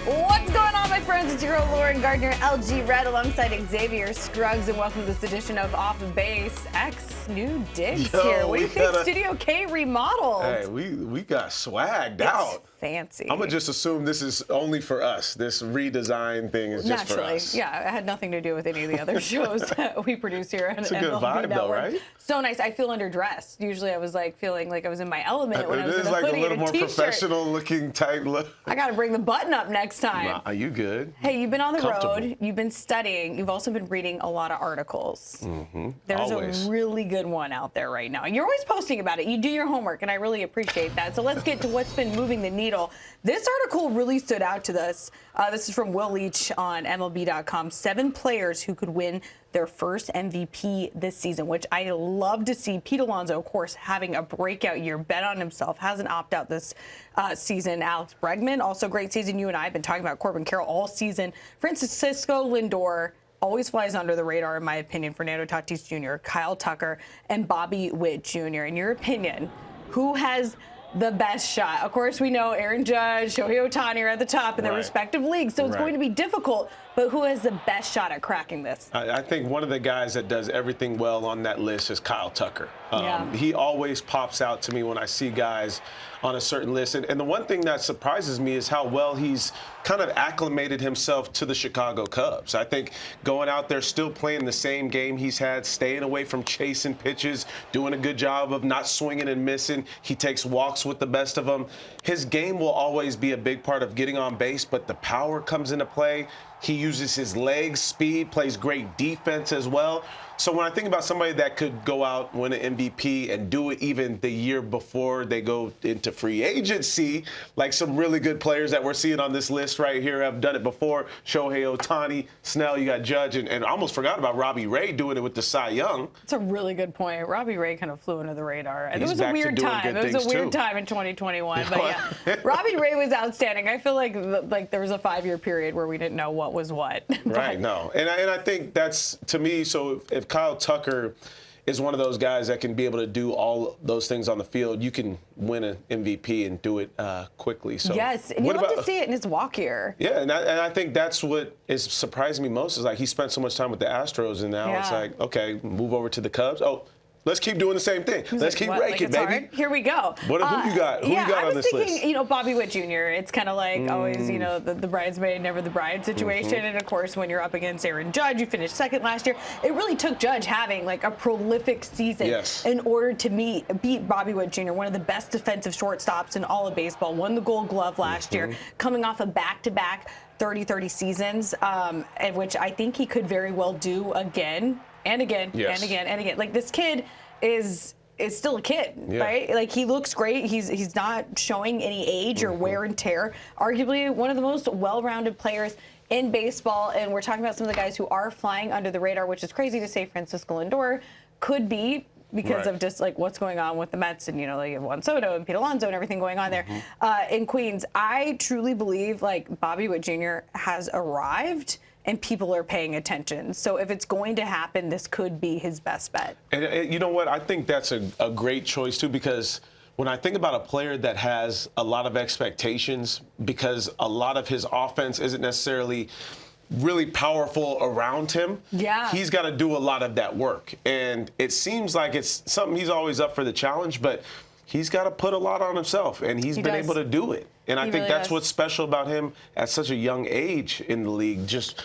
What's going on, my friends? It's your girl Lauren Gardner, LG Red, alongside Xavier Scruggs, and welcome to this edition of Off Base. New digs here. What do you think? Studio K remodeled. Hey, we got swagged out. Fancy. I'm gonna just assume this is only for us. This redesign thing is just for us. Yeah, it had nothing to do with any of the other shows that we produce here at MLB Network. It's a good vibe, though, right? So nice. I feel underdressed. Usually, I was like feeling like I was in my element when I was in a like hoodie a little and more t-shirt. professional-looking type look. I got to bring the button up next time. Nah, are you good? Hey, you've been on the road. You've been studying. You've also been reading a lot of articles. Mm-hmm. There's always a really good one out there right now. You're always posting about it. You do your homework, and I really appreciate that. So let's get to what's been moving the needle. This article really stood out to us. This is from Will Leach on MLB.com. 7 players who could win their first MVP this season, which I love to see. Pete Alonso, of course, having a breakout year, bet on himself, hasn't opted out this season. Alex Bregman, also great season. You and I have been talking about Corbin Carroll all season. Francisco Lindor always flies under the radar, in my opinion. Fernando Tatis Jr., Kyle Tucker, and Bobby Witt Jr. In your opinion, who has the best shot? Of course, we know Aaron Judge, Shohei Ohtani are at the top in their respective leagues, so it's going to be difficult. But who has the best shot at cracking this? I think one of the guys that does everything well on that list is Kyle Tucker. He always pops out to me when I see guys on a certain list. And the one thing that surprises me is how well he's kind of acclimated himself to the Chicago Cubs. I think going out there, still playing the same game he's had, staying away from chasing pitches, doing a good job of not swinging and missing. He takes walks with the best of them. His game will always be a big part of getting on base, but the power comes into play. He uses his legs, speed, plays great defense as well. So when I think about somebody that could go out, win an MVP, and do it even the year before they go into free agency, like some really good players that we're seeing on this list right here have done it before. Shohei Ohtani, Snell, you got Judge, and I almost forgot about Robbie Ray doing it with the Cy Young. That's a really good point. Robbie Ray kind of flew under the radar. And it was a weird time. It was a weird time in 2021. But yeah, Robbie Ray was outstanding. I feel like there was a 5-year period where we didn't know what was what. Right, no. And I think that's, to me, so if Kyle Tucker is one of those guys that can be able to do all those things on the field, you can win an MVP and do it quickly. So yes, and you love to see it in his walk here. Yeah, and I think that's what is surprising me most is like he spent so much time with the Astros, and now it's like, okay, move over to the Cubs. Oh, let's keep doing the same thing. Let's keep raking, baby. Hard? Here we go. Who you got? Who you got on this list? I was thinking, Bobby Witt Jr. It's kind of like always, the bridesmaid, never the bride situation. And of course, when you're up against Aaron Judge, you finished second last year. It really took Judge having like a prolific season in order to beat Bobby Witt Jr., one of the best defensive shortstops in all of baseball. Won the Gold Glove last year, coming off a back-to-back 30-30 seasons, which I think he could very well do again. And again, and again, and again. Like, this kid is still a kid, right? Like, he looks great. He's not showing any age or wear and tear. Arguably one of the most well-rounded players in baseball. And we're talking about some of the guys who are flying under the radar, which is crazy to say. Francisco Lindor could be, because of just like what's going on with the Mets, and like you have Juan Soto and Pete Alonso and everything going on there in Queens. I truly believe like Bobby Witt Jr. has arrived and people are paying attention. So if it's going to happen, this could be his best bet. And you know what? I think that's a great choice too, because when I think about a player that has a lot of expectations, because a lot of his offense isn't necessarily really powerful around him, he's got to do a lot of that work. And it seems like it's something he's always up for the challenge, but he's got to put a lot on himself, and he's been able to do it. And I think that's what's special about him at such a young age in the league, just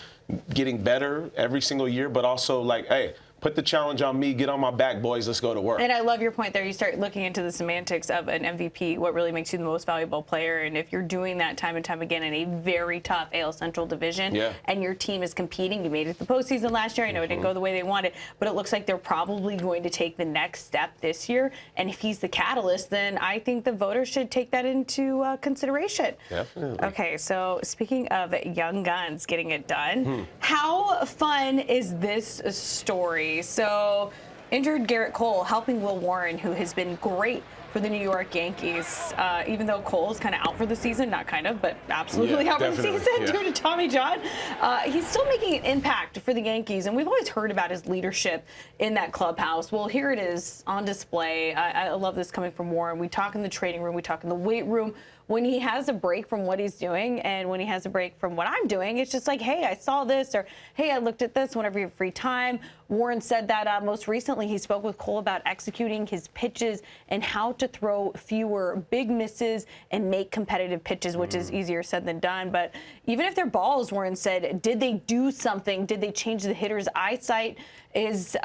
getting better every single year, but also like, hey, put the challenge on me, get on my back, boys, let's go to work. And I love your point there. You start looking into the semantics of an MVP, what really makes you the most valuable player. And if you're doing that time and time again in a very tough AL Central division, and your team is competing, you made it to the postseason last year. I know it didn't go the way they wanted, but it looks like they're probably going to take the next step this year. And if he's the catalyst, then I think the voters should take that into consideration. Definitely. Okay, so speaking of young guns getting it done, how fun is this story? So, injured Garrett Cole helping Will Warren, who has been great for the New York Yankees, even though Cole's kind of out for the season, not kind of, but absolutely out for the season due to Tommy John. He's still making an impact for the Yankees, and we've always heard about his leadership in that clubhouse. Well, here it is on display. I love this coming from Warren. We talk in the training room, we talk in the weight room when he has a break from what he's doing and when he has a break from what I'm doing, it's just like, hey, I saw this, or hey, I looked at this whenever you have free time. Warren said that most recently he spoke with Cole about executing his pitches and how to throw fewer big misses and make competitive pitches, which is easier said than done. But even if they're balls, Warren said, did they do something? Did they change the hitter's eyesight? Is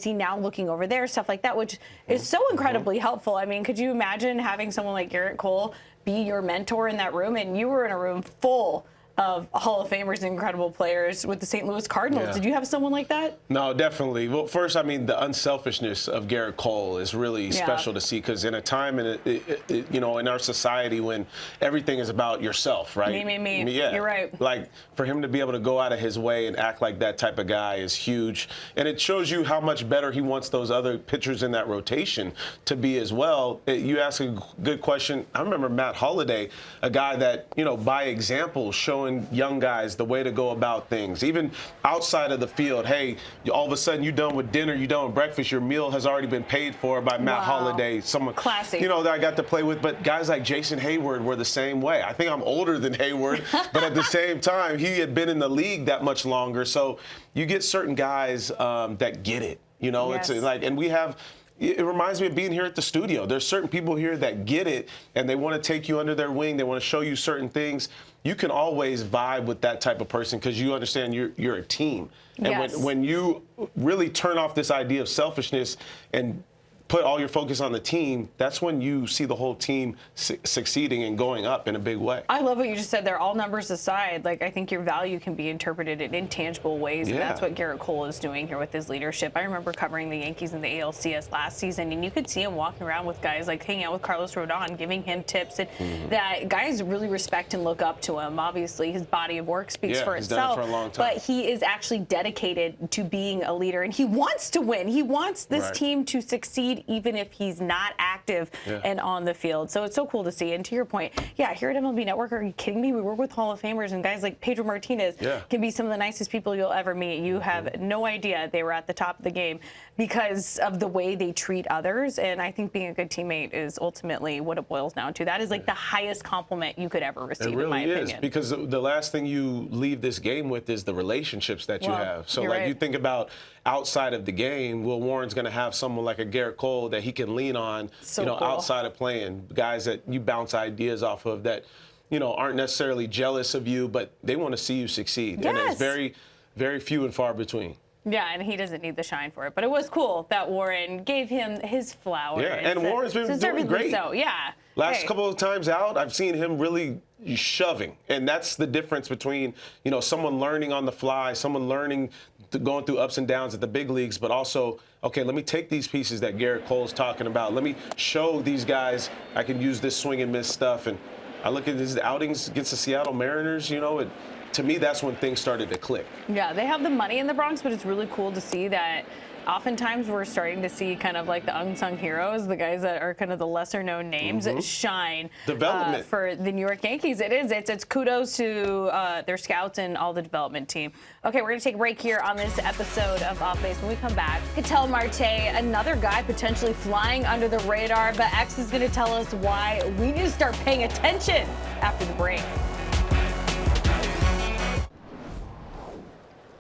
he now looking over there? Stuff like that, which is so incredibly helpful. I mean, could you imagine having someone like Garrett Cole be your mentor in that room, and you were in a room full of Hall of Famers and incredible players with the St. Louis Cardinals? Yeah. Did you have someone like that? No, definitely. Well, first, I mean, the unselfishness of Garrett Cole is really special to see, because in a time in our society when everything is about yourself, right? Me. Yeah. You're right. Like, for him to be able to go out of his way and act like that type of guy is huge. And it shows you how much better he wants those other pitchers in that rotation to be as well. You ask a good question. I remember Matt Holliday, a guy that, by example, showing young guys the way to go about things, even outside of the field. Hey, all of a sudden you're done with dinner, you're done with breakfast, your meal has already been paid for by Matt Holliday, someone classy, that I got to play with. But guys like Jason Hayward were the same way. I think I'm older than Hayward, but at the same time, he had been in the league that much longer. So you get certain guys that get it. Yes. It's like, and we have. It reminds me of being here at the studio. There's certain people here that get it, and they want to take you under their wing. They want to show you certain things. You can always vibe with that type of person because you understand you're a team. And yes. when you really turn off this idea of selfishness and put all your focus on the team, that's when you see the whole team succeeding and going up in a big way. I love what you just said there. All numbers aside, like, I think your value can be interpreted in intangible ways, and that's what Garrett Cole is doing here with his leadership. I remember covering the Yankees in the ALCS last season, and you could see him walking around with guys, like hanging out with Carlos Rodon, giving him tips, and that guys really respect and look up to him. Obviously, his body of work speaks for itself, done it for a long time. but he is actually dedicated to being a leader, and he wants to win. He wants this team to succeed, even if he's not active and on the field. So it's so cool to see. And to your point, here at MLB Network, are you kidding me? We work with Hall of Famers, and guys like Pedro Martinez can be some of the nicest people you'll ever meet. You have no idea they were at the top of the game because of the way they treat others. And I think being a good teammate is ultimately what it boils down to. That is like the highest compliment you could ever receive, in my opinion. It really is, because the last thing you leave this game with is the relationships that you have. So you think about outside of the game, Will Warren's going to have someone like a Garrett Cole that he can lean on, outside of playing. Guys that you bounce ideas off of that, aren't necessarily jealous of you, but they want to see you succeed. Yes. And it's very, very few and far between. Yeah, and he doesn't need the shine for it. But it was cool that Warren gave him his flowers. Yeah, and Warren's been doing great. So, yeah. Last couple of times out, I've seen him really shoving. And that's the difference between, someone learning on the fly, someone learning, going through ups and downs at the big leagues, but also, okay, let me take these pieces that Garrett Cole's talking about. Let me show these guys I can use this swing and miss stuff. And I look at his outings against the Seattle Mariners, to me, that's when things started to click. Yeah, they have the money in the Bronx, but it's really cool to see that oftentimes we're starting to see kind of like the unsung heroes, the guys that are kind of the lesser known names that shine for the New York Yankees. It's kudos to their scouts and all the development team. Okay, we're going to take a break here on this episode of Off Base. When we come back, Ketel Marte, another guy potentially flying under the radar, but X is going to tell us why we need to start paying attention after the break.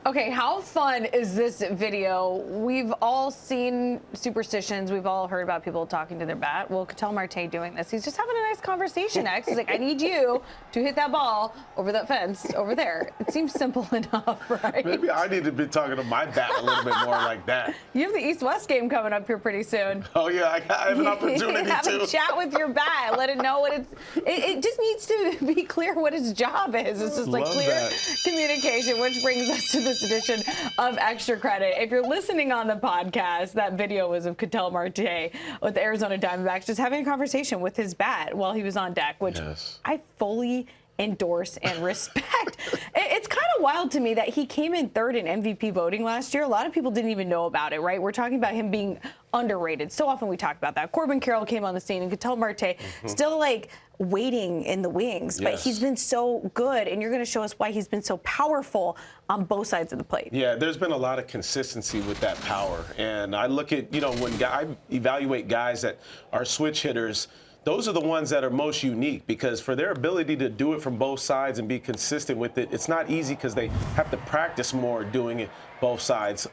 Okay, how fun is this video? We've all seen superstitions. We've all heard about people talking to their bat. Well, Ketel Marte doing this. He's just having a nice conversation, X. He's like, I need you to hit that ball over that fence over there. It seems simple enough, right? Maybe I need to be talking to my bat a little bit more like that. You have the East-West game coming up here pretty soon. Oh, yeah, I have an opportunity have to. a chat with your bat. Let it know what it just needs to be clear what its job is. It's just like clear communication, which brings us to this edition of Extra Credit. If you're listening on the podcast, that video was of Ketel Marte with the Arizona Diamondbacks just having a conversation with his bat while he was on deck, which I fully endorse and respect. It's kind of wild to me that he came in third in MVP voting last year. A lot of people didn't even know about it, right? We're talking about him being underrated. So often we talk about that. Corbin Carroll came on the scene, and Ketel Marte still like waiting in the wings, but he's been so good, and you're going to show us why he's been so powerful on both sides of the plate. Yeah, there's been a lot of consistency with that power, and I look at, when I evaluate guys that are switch hitters, those are the ones that are most unique, because for their ability to do it from both sides and be consistent with it, it's not easy because they have to practice more doing it both sides.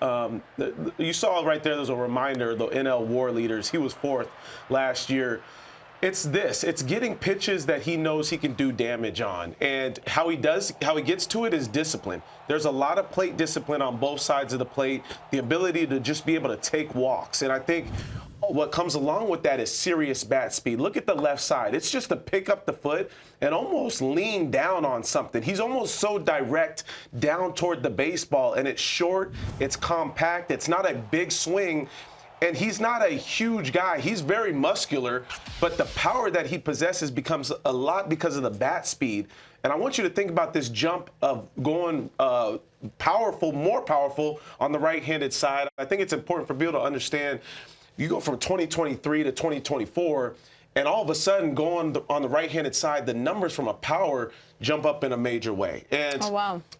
You saw right there's a reminder, the NL WAR leaders, he was 4th last year. It's getting pitches that he knows he can do damage on. And how he gets to it is discipline. There's a lot of plate discipline on both sides of the plate, the ability to just be able to take walks. And I think what comes along with that is serious bat speed. Look at the left side. It's just to pick up the foot and almost lean down on something. He's almost so direct down toward the baseball, and it's short, it's compact, it's not a big swing. And he's not a huge guy. He's very muscular, but the power that he possesses becomes a lot because of the bat speed. And I want you to think about this jump of going more powerful on the right-handed side. I think it's important for people to understand you go from 2023 to 2024, and all of a sudden going on the right-handed side, the numbers from a power jump up in a major way. And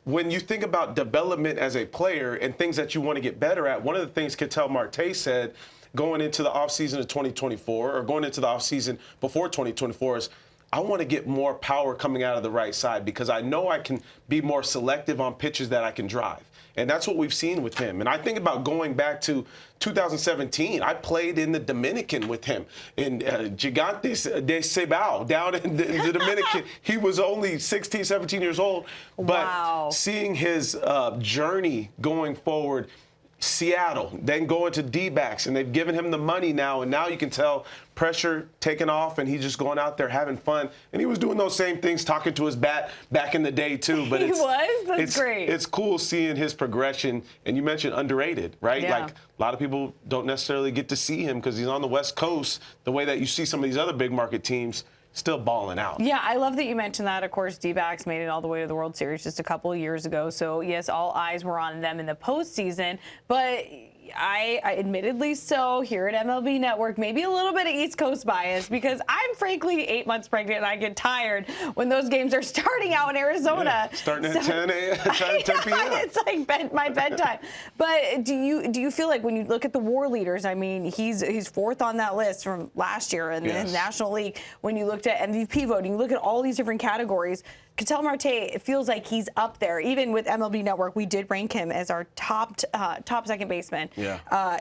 when you think about development as a player and things that you want to get better at, one of the things Ketel Marte said going into the offseason of 2024 or going into the offseason before 2024 is, I want to get more power coming out of the right side because I know I can be more selective on pitches that I can drive. And that's what we've seen with him. And I think about going back to 2017. I played in the Dominican with him in Gigantes de Cibao down in the Dominican. He was only 16, 17 years old. But seeing his journey going forward, Seattle, then going to D-backs, and they've given him the money now, and now you can tell pressure taken off, and he's just going out there having fun. And he was doing those same things, talking to his bat back in the day too. But That's great. It's cool seeing his progression. And you mentioned underrated, right? Yeah. Like a lot of people don't necessarily get to see him because he's on the West Coast the way that you see some of these other big market teams still balling out. Yeah, I love that you mentioned that. Of course, D-backs made it all the way to the World Series just a couple of years ago. So, yes, all eyes were on them in the postseason. But I admittedly so here at MLB Network, maybe a little bit of East Coast bias because I'm frankly 8 months pregnant and I get tired when those games are starting out in Arizona. Yeah, starting at 10 a.m., 10 p.m. It's like my bedtime. But do you feel like when you look at the WAR leaders, I mean, he's fourth on that list from last year in the National League. When you looked at MVP voting, you look at all these different categories. Ketel Marte, it feels like he's up there. Even with MLB Network, we did rank him as our top second baseman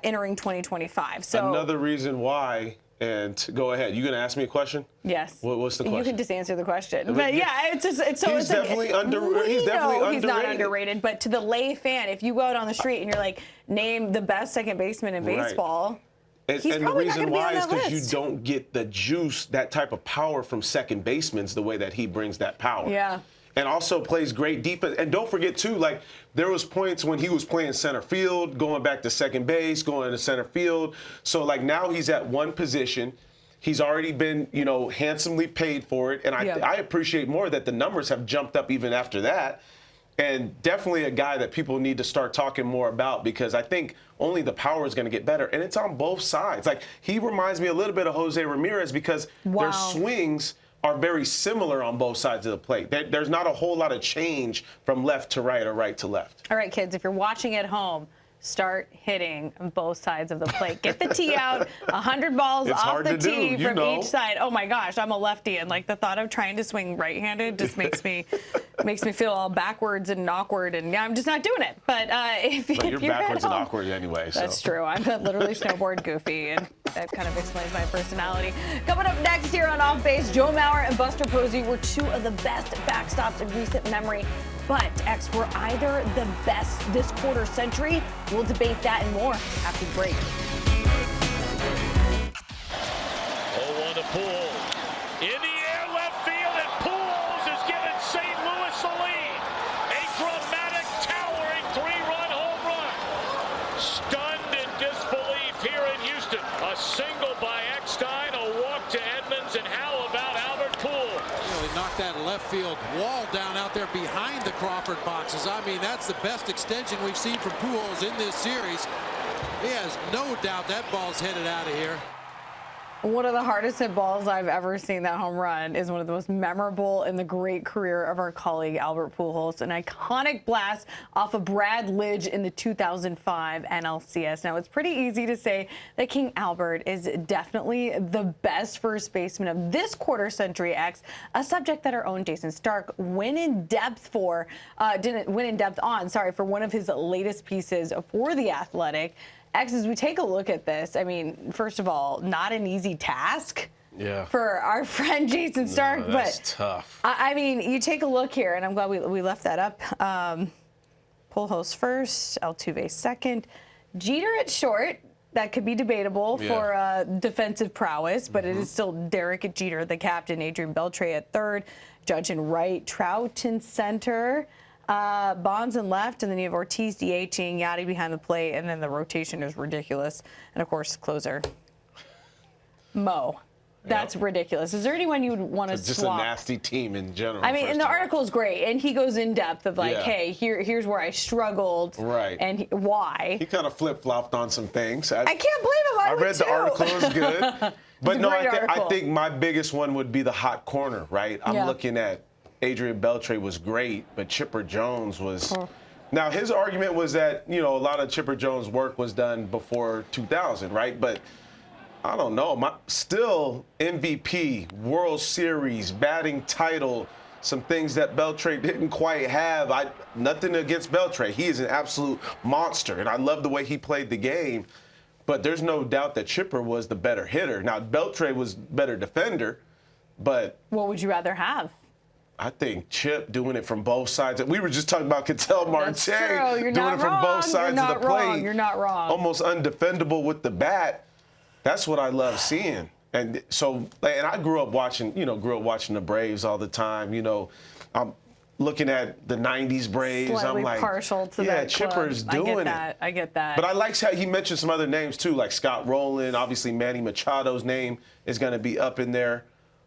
entering 2025. So another reason why. And go ahead. You gonna ask me a question? Yes. What's the question? You can just answer the question. But yeah, he's definitely underrated. He's not underrated. But to the lay fan, if you go out on the street and you're like, name the best second baseman in baseball. And the reason why is because you don't get the juice, that type of power from second basemen the way that he brings that power. Yeah. And also plays great defense. And don't forget, too, like there was points when he was playing center field, going back to second base, going to center field. So, like, now he's at one position. He's already been, handsomely paid for it. And I appreciate more that the numbers have jumped up even after that. And definitely a guy that people need to start talking more about because I think only the power is going to get better. And it's on both sides. Like, he reminds me a little bit of Jose Ramirez because their swings are very similar on both sides of the plate. There's not a whole lot of change from left to right or right to left. All right, kids, if you're watching at home, start hitting on both sides of the plate. Get the tee out, 100 balls off the tee from each side. Oh my gosh, I'm a lefty, and like the thought of trying to swing right-handed just makes me feel all backwards and awkward, and I'm just not doing it. But if you're backwards and awkward anyway. So. That's true. I'm literally snowboard goofy, and that kind of explains my personality. Coming up next here on Off Base, Joe Mauer and Buster Posey were two of the best backstops in recent memory. But, X, were either the best this quarter century? We'll debate that and more after the break. 0-1 to Poole. In the air, left field, and Pools is giving St. Louis the lead. A dramatic, towering three-run home run. Stunned in disbelief here in Houston. A single by Eckstein, a walk to Edmonds, and how about Albert Poole? They knocked that left field wall down out there behind the Crawford boxes. I mean, that's the best extension we've seen from Pujols in this series. He has no doubt that ball's headed out of here. One of the hardest hit balls I've ever seen, that home run, is one of the most memorable in the great career of our colleague Albert Pujols. An iconic blast off of Brad Lidge in the 2005 NLCS. Now, it's pretty easy to say that King Albert is definitely the best first baseman of this quarter-century X, a subject that our own Jason Stark went in depth on for one of his latest pieces for The Athletic. X, as we take a look at this, I mean, first of all, not an easy task for our friend Jason Stark. No, that's but tough. I mean, you take a look here, and I'm glad we left that up. Pujols first, Altuve second, Jeter at short. That could be debatable for defensive prowess, but it is still Derek at Jeter, the captain, Adrian Beltre at third, Judge in right, Trout in center, Bonds in left, and then you have Ortiz DHing, Yachty behind the plate, and then the rotation is ridiculous. And, of course, closer, Mo. That's ridiculous. Is there anyone you would want to swap? Just a nasty team in general. I mean, and the article is great, and he goes in depth of like, hey, here's where I struggled, and why. He kind of flip-flopped on some things. I can't blame him. I read the article; it was good. But no, I think my biggest one would be the hot corner, right? I'm looking at Adrian Beltre was great, but Chipper Jones was. Now his argument was that a lot of Chipper Jones' work was done before 2000, right? But I don't know. Still MVP, World Series, batting title, some things that Beltre didn't quite have. Nothing against Beltre. He is an absolute monster, and I love the way he played the game. But there's no doubt that Chipper was the better hitter. Now, Beltre was better defender, but what would you rather have? I think Chip doing it from both sides. We were just talking about Ketel Marte doing it from both sides of the plate. You're not wrong. Almost undefendable with the bat. That's what I love seeing. And so, and I grew up watching the Braves all the time. I'm looking at the 90s Braves. Slightly I'm like, partial to that Chipper's club. doing I get that. But I like how he mentioned some other names too, like Scott Rowland. Obviously, Manny Machado's name is going to be up in there.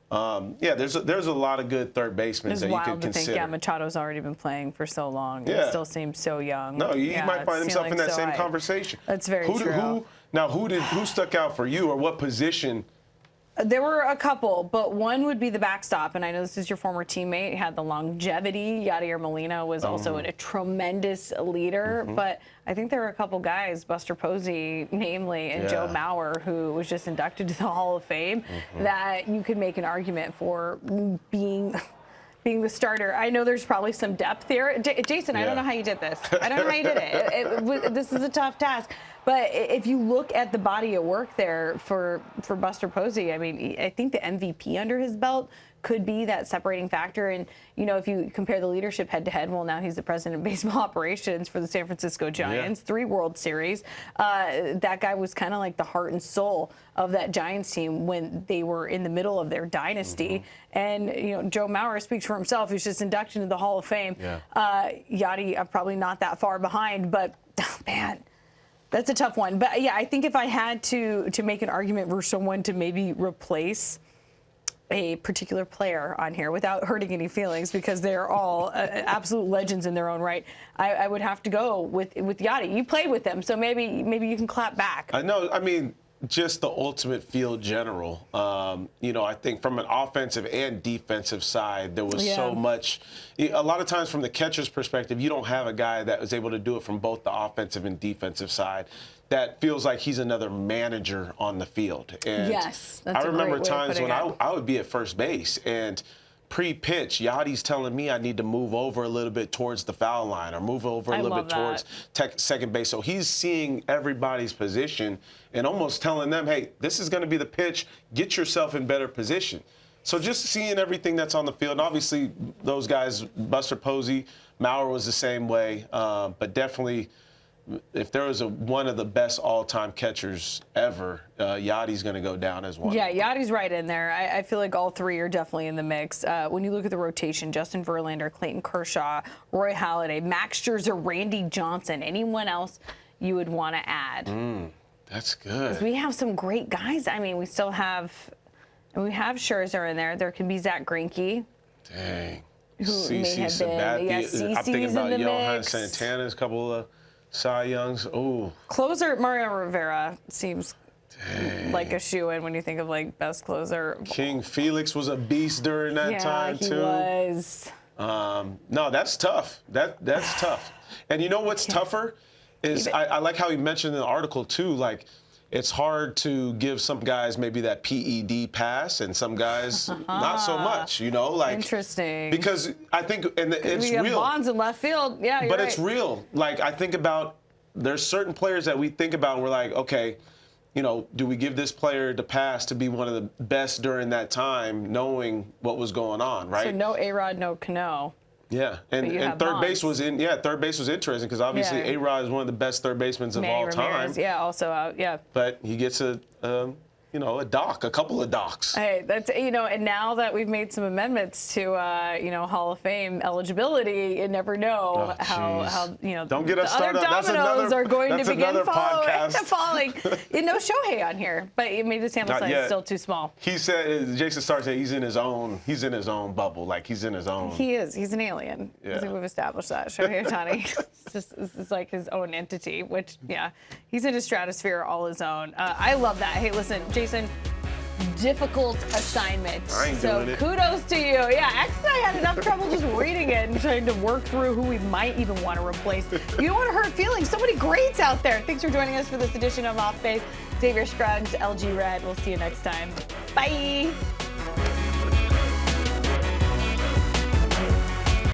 There's a lot of good third basemen that you could consider. Think, Machado's already been playing for so long. He still seems so young. No, he might find himself in that same conversation. That's very true. Who stuck out for you, or what position? There were a couple, but one would be the backstop, and I know this is your former teammate. He had the longevity. Yadier Molina was also a tremendous leader, but I think there were a couple guys, Buster Posey, namely, and Joe Mauer, who was just inducted to the Hall of Fame, that you could make an argument for being the starter. I know there's probably some depth here. Jason, I don't know how you did this. I don't know how you did it. This is a tough task. But if you look at the body of work there for Buster Posey, I mean, I think the MVP under his belt could be that separating factor. And, if you compare the leadership head-to-head, well, now he's the president of baseball operations for the San Francisco Giants, 3 World Series. That guy was kind of like the heart and soul of that Giants team when they were in the middle of their dynasty. And, Joe Mauer speaks for himself. He's just inducted into the Hall of Fame. Yachty, probably not that far behind, but, man, that's a tough one. But, I think if I had to make an argument for someone to maybe replace a particular player on here without hurting any feelings, because they're all absolute legends in their own right, I would have to go with Yachty. You played with them, so maybe you can clap back. I know. I mean, just the ultimate field general. I think from an offensive and defensive side, there was so much. A lot of times from the catcher's perspective, you don't have a guy that was able to do it from both the offensive and defensive side. That feels like he's another manager on the field. And that's I remember times when I would be at first base and pre-pitch, Yachty's telling me I need to move over a little bit towards the foul line or move over a little bit towards second base. So he's seeing everybody's position and almost telling them, hey, this is going to be the pitch. Get yourself in better position. So just seeing everything that's on the field. And obviously, those guys, Buster Posey, Mauer was the same way, but definitely – if there was one of the best all-time catchers ever, Yachty's going to go down as one. Yeah, Yachty's right in there. I feel like all three are definitely in the mix. When you look at the rotation, Justin Verlander, Clayton Kershaw, Roy Halladay, Max Scherzer, Randy Johnson, anyone else you would want to add? That's good. We have some great guys. I mean, we have Scherzer in there. There can be Zach Greinke. Dang. Who may have been. I'm thinking about Johan Santana's couple of Cy Youngs. Ooh. Closer, Mario Rivera seems like a shoe-in when you think of like best closer. King Felix was a beast during that time too. Yeah, he was. No, that's tough. That's tough. And you know what's tougher is I like how he mentioned in the article too, like it's hard to give some guys maybe that PED pass and some guys not so much, you know, like interesting. Because I think it's we have real. Bonds in left field. Yeah, you're but right. it's real. Like I think about there's certain players that we think about and we're like, okay, you know, do we give this player the pass to be one of the best during that time, knowing what was going on, right? So no A-Rod, no Cano. Yeah, and third base was third base was interesting because obviously A-Rod is one of the best third basemen of all time. Yeah, also out. Yeah. But he gets a couple of docks. Hey, that's and now that we've made some amendments to Hall of Fame eligibility, you never know how Don't get us the other started. dominoes are going to begin falling. No Shohei on here, but maybe the sample size is still too small. He said Jason Stark said he's in his own bubble, like he's in his own. He is. He's an alien. Yeah. I think we've established that. Shohei Ohtani is like his own entity, which he's in a stratosphere all his own. I love that. Hey, listen, Jason, difficult assignment. I ain't doing it. Kudos to you. Yeah, X and I had enough trouble just reading it and trying to work through who we might even want to replace. You don't want to hurt feelings. So many greats out there. Thanks for joining us for this edition of Off Base. Xavier Scruggs, LG Red. We'll see you next time. Bye.